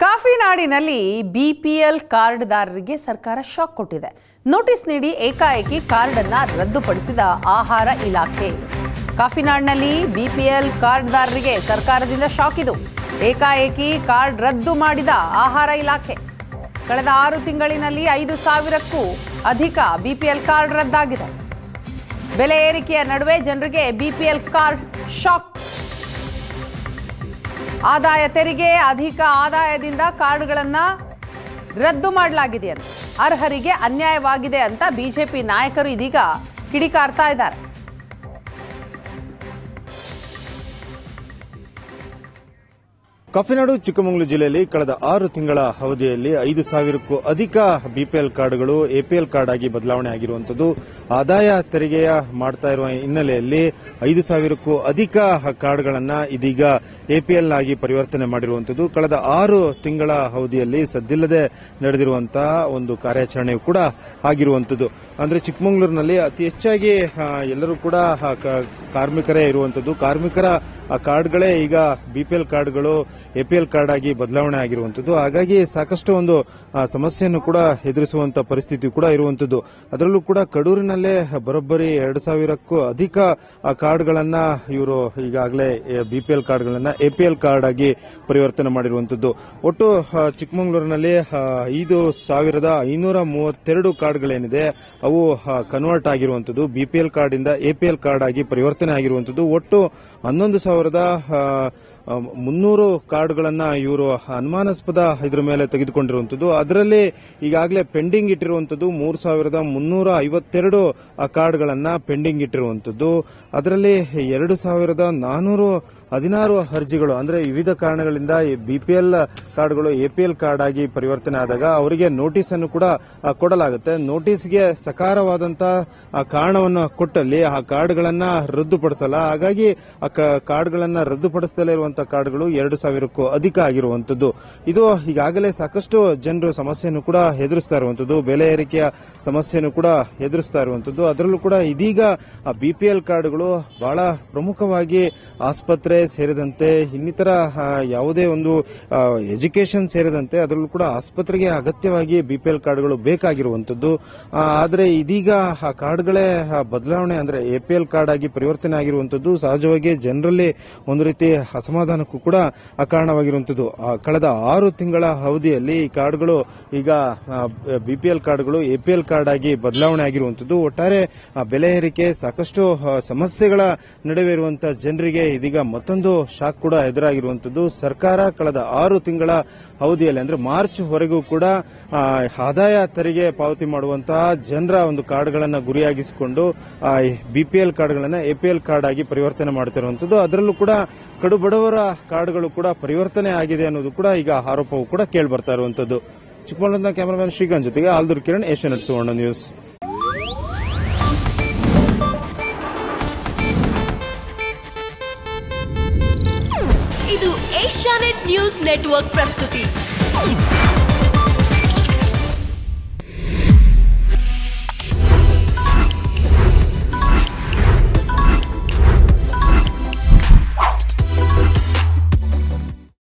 ಕಾಫಿನಾಡಿನಲ್ಲಿ BPL ಕಾರ್ಡ್ದಾರರಿಗೆ ಸರ್ಕಾರ shock ಕೊಟ್ಟಿದೆ. Notice ನೀಡಿ ಏಕಾಏಕಿ ಕಾರ್ಡ್ ಅನ್ನು ರದ್ದುಪಡಿಸಿದ ಆಹಾರ ಇಲಾಖೆ. ಕಾಫಿನಾಡಿನಲ್ಲಿ ಬಿಪಿಎಲ್ ಕಾರ್ಡ್ದಾರರಿಗೆ ಸರ್ಕಾರದಿಂದ ಶಾಕ್ ಇದು. ಏಕಾಏಕಿ ಕಾರ್ಡ್ ರದ್ದು ಮಾಡಿದ ಆಹಾರ ಇಲಾಖೆ. ಕಳೆದ 6 ತಿಂಗಳಿನಲ್ಲಿ 5,000ಕ್ಕೂ ಅಧಿಕ ಬಿಪಿಎಲ್ ಕಾರ್ಡ್ ರದ್ದಾಗಿದೆ. ಬೆಲೆ ಏರಿಕೆಯ ನಡುವೆ ಜನರಿಗೆ ಬಿಪಿಎಲ್ ಕಾರ್ಡ್ ಶಾಕ್. ಆದಾಯ ತೆರಿಗೆ ಅಧಿಕ ಆದಾಯದಿಂದ ಕಾರ್ಡ್ಗಳನ್ನು ರದ್ದು ಮಾಡಲಾಗಿದೆ ಅಂತ, ಅರ್ಹರಿಗೆ ಅನ್ಯಾಯವಾಗಿದೆ ಅಂತ ಬಿಜೆಪಿ ನಾಯಕರು ಇದೀಗ ಕಿಡಿಕಾರ್ತಾ ಇದ್ದಾರೆ. ಕಾಫಿನಾಡು ಚಿಕ್ಕಮಗಳೂರು ಜಿಲ್ಲೆಯಲ್ಲಿ ಕಳೆದ 6 ತಿಂಗಳ ಅವಧಿಯಲ್ಲಿ 5,000ಕ್ಕೂ ಅಧಿಕ ಬಿಪಿಎಲ್ ಕಾರ್ಡ್ಗಳು ಎಪಿಎಲ್ ಕಾರ್ಡ್ ಆಗಿ ಬದಲಾವಣೆ ಆಗಿರುವಂತದ್ದು. ಆದಾಯ ತೆರಿಗೆಯ ಮಾಡ್ತಾ ಇರುವ ಹಿನ್ನೆಲೆಯಲ್ಲಿ 5,000ಕ್ಕೂ ಅಧಿಕ ಕಾರ್ಡ್ಗಳನ್ನ ಇದೀಗ ಎಪಿಎಲ್ ಆಗಿ ಪರಿವರ್ತನೆ ಮಾಡಿರುವಂತದ್ದು. ಕಳೆದ 6 ತಿಂಗಳ ಅವಧಿಯಲ್ಲಿ ಸದ್ದಿಲ್ಲದೆ ನಡೆದಿರುವಂತಹ ಒಂದು ಕಾರ್ಯಾಚರಣೆಯೂ ಕೂಡ ಆಗಿರುವಂತದ್ದು. ಅಂದ್ರೆ ಚಿಕ್ಕಮಗಳೂರಿನಲ್ಲಿ ಅತಿ ಹೆಚ್ಚಾಗಿ ಎಲ್ಲರೂ ಕೂಡ ಕಾರ್ಮಿಕರೇ ಇರುವಂತದ್ದು. ಕಾರ್ಮಿಕರ ಕಾರ್ಡ್ಗಳೇ ಈಗ ಬಿಪಿಎಲ್ ಕಾರ್ಡ್ಗಳು ಎಪಿಎಲ್ ಕಾರ್ಡ್ ಆಗಿ ಬದಲಾವಣೆ ಆಗಿರುವಂತದ್ದು. ಹಾಗಾಗಿ ಸಾಕಷ್ಟು ಒಂದು ಸಮಸ್ಯೆಯನ್ನು ಕೂಡ ಎದುರಿಸುವಂತ ಪರಿಸ್ಥಿತಿ ಕೂಡ ಇರುವಂತದ್ದು. ಅದರಲ್ಲೂ ಕೂಡ ಕಡೂರಿನಲ್ಲೇ ಬರೋಬ್ಬರಿ 2,000ಕ್ಕೂ ಅಧಿಕ ಕಾರ್ಡ್ಗಳನ್ನ ಇವರು ಈಗಾಗಲೇ ಬಿಪಿಎಲ್ ಕಾರ್ಡ್ಗಳನ್ನ ಎಪಿಎಲ್ ಕಾರ್ಡ್ ಆಗಿ ಪರಿವರ್ತನೆ ಮಾಡಿರುವಂತದ್ದು. ಒಟ್ಟು ಚಿಕ್ಕಮಗಳೂರಿನಲ್ಲಿ 5,532 ಕಾರ್ಡ್ಗಳೇನಿದೆ ಅವು ಕನ್ವರ್ಟ್ ಆಗಿರುವಂತದ್ದು. ಬಿಪಿಎಲ್ ಕಾರ್ಡ್ ಇಂದ ಎಪಿಎಲ್ ಕಾರ್ಡ್ ಆಗಿ ಪರಿವರ್ತನೆ ಆಗಿರುವಂತದ್ದು. ಒಟ್ಟು 11,300 ಕಾರ್ಡ್ಗಳನ್ನ ಇವರು ಅನುಮಾನಾಸ್ಪದ ಇದ್ರ ಮೇಲೆ ತೆಗೆದುಕೊಂಡಿರುವಂತದ್ದು. ಅದರಲ್ಲಿ ಈಗಾಗಲೇ ಪೆಂಡಿಂಗ್ ಇಟ್ಟಿರುವಂತದ್ದು 3,352 ಕಾರ್ಡ್ಗಳನ್ನ ಪೆಂಡಿಂಗ್ ಇಟ್ಟಿರುವಂತದ್ದು. ಅದರಲ್ಲಿ 2,416 ಅರ್ಜಿಗಳು ಅಂದ್ರೆ ವಿವಿಧ ಕಾರಣಗಳಿಂದ ಬಿಪಿಎಲ್ ಕಾರ್ಡ್ಗಳು ಎಪಿಎಲ್ ಕಾರ್ಡ್ ಆಗಿ ಪರಿವರ್ತನೆ ಆದಾಗ ಅವರಿಗೆ ನೋಟಿಸ್ ಅನ್ನು ಕೂಡ ಕೊಡಲಾಗುತ್ತೆ. ನೋಟಿಸ್ಗೆ ಸಕಾರವಾದಂತಹ ಕಾರಣವನ್ನು ಕೊಟ್ಟಲ್ಲಿ ಆ ಕಾರ್ಡ್ಗಳನ್ನ ರದ್ದುಪಡಿಸಲ್ಲ. ಹಾಗಾಗಿ ಆ ಕಾರ್ಡ್ಗಳನ್ನ ರದ್ದುಪಡಿಸದಲ್ಲೇ ಇರುವಂತಹ ಕಾರ್ಡ್ಗಳು 2,000ಕ್ಕೂ ಅಧಿಕ ಆಗಿರುವಂತದ್ದು. ಇದು ಈಗಾಗಲೇ ಸಾಕಷ್ಟು ಜನರು ಸಮಸ್ಯೆಯನ್ನು ಕೂಡ ಎದುರಿಸ್ತಾ ಇರುವಂತದ್ದು. ಬೆಲೆ ಏರಿಕೆಯ ಸಮಸ್ಯೆಯನ್ನು ಕೂಡ ಎದುರಿಸ್ತಾ ಇರುವಂತದ್ದು. ಅದರಲ್ಲೂ ಕೂಡ ಇದೀಗ ಬಿಪಿಎಲ್ ಕಾರ್ಡ್ಗಳು ಬಹಳ ಪ್ರಮುಖವಾಗಿ ಆಸ್ಪತ್ರೆ ಸೇರಿದಂತೆ ಇನ್ನಿತರ ಯಾವುದೇ ಒಂದು ಎಜುಕೇಶನ್ ಸೇರಿದಂತೆ ಅದರಲ್ಲೂ ಕೂಡ ಆಸ್ಪತ್ರೆಗೆ ಅಗತ್ಯವಾಗಿ ಬಿಪಿಎಲ್ ಕಾರ್ಡ್ಗಳು ಬೇಕಾಗಿರುವಂತದ್ದು. ಆದರೆ ಇದೀಗ ಆ ಕಾರ್ಡ್ಗಳೇ ಬದಲಾವಣೆ ಅಂದ್ರೆ ಎಪಿಎಲ್ ಕಾರ್ಡ್ ಆಗಿ ಪರಿವರ್ತನೆ ಆಗಿರುವಂತದ್ದು ಸಹಜವಾಗಿ ಜನರಲ್ಲಿ ಒಂದು ರೀತಿ ಅಸಮಾಧಾನಕ್ಕೂ ಕೂಡ ಕಾರಣವಾಗಿರುವಂತದ್ದು. ಕಳೆದ 6 ತಿಂಗಳ ಅವಧಿಯಲ್ಲಿ ಈ ಕಾರ್ಡ್ಗಳು ಈಗ ಬಿಪಿಎಲ್ ಕಾರ್ಡ್ಗಳು ಎಪಿಎಲ್ ಕಾರ್ಡ್ ಆಗಿ ಬದಲಾವಣೆ ಆಗಿರುವಂತದ್ದು. ಒಟ್ಟಾರೆ ಬೆಲೆ ಏರಿಕೆ ಸಾಕಷ್ಟು ಸಮಸ್ಯೆಗಳ ನಡುವೆ ಇರುವಂತಹ ಜನರಿಗೆ ಇದೀಗ ಮತ್ತೊಂದು ಶಾಕ್ ಕೂಡ ಎದುರಾಗಿರುವಂತದ್ದು. ಸರ್ಕಾರ ಕಳೆದ 6 ತಿಂಗಳ ಅವಧಿಯಲ್ಲಿ ಅಂದ್ರೆ ಮಾರ್ಚ್ ವರೆಗೂ ಕೂಡ ಆದಾಯ ತೆರಿಗೆ ಪಾವತಿ ಮಾಡುವಂತಹ ಜನರ ಒಂದು ಕಾರ್ಡ್ಗಳನ್ನ ಗುರಿಯಾಗಿಸಿಕೊಂಡು ಬಿಪಿಎಲ್ ಕಾರ್ಡ್ಗಳನ್ನ ಎಪಿಎಲ್ ಕಾರ್ಡ್ ಆಗಿ ಪರಿವರ್ತನೆ ಮಾಡುತ್ತಿರುವಂತದ್ದು. ಅದರಲ್ಲೂ ಕೂಡ ಕಡು ಬಡವರ ಕಾರ್ಡ್ಗಳು ಕೂಡ ಪರಿವರ್ತನೆ ಆಗಿದೆ ಅನ್ನೋದು ಕೂಡ ಈಗ ಆರೋಪವೂ ಕೂಡ ಕೇಳಿ ಬರ್ತಾ ಇರುವಂತದ್ದು. ಚಿಕ್ಕಮಗಳೂರಿನ ಕ್ಯಾಮರಾಮನ್ ಶ್ರೀಕಾಂತ್ ಜೊತೆಗೆ ಆಲ್ದೂರ್ ಕಿರಣ್, ಏಷ್ಯಾನೆಟ್ ಸುವರ್ಣ ನ್ಯೂಸ್. ಇದು ಏಷ್ಯಾನೆಟ್ ನ್ಯೂಸ್ ನೆಟ್ವರ್ಕ್ ಪ್ರಸ್ತುತಿ.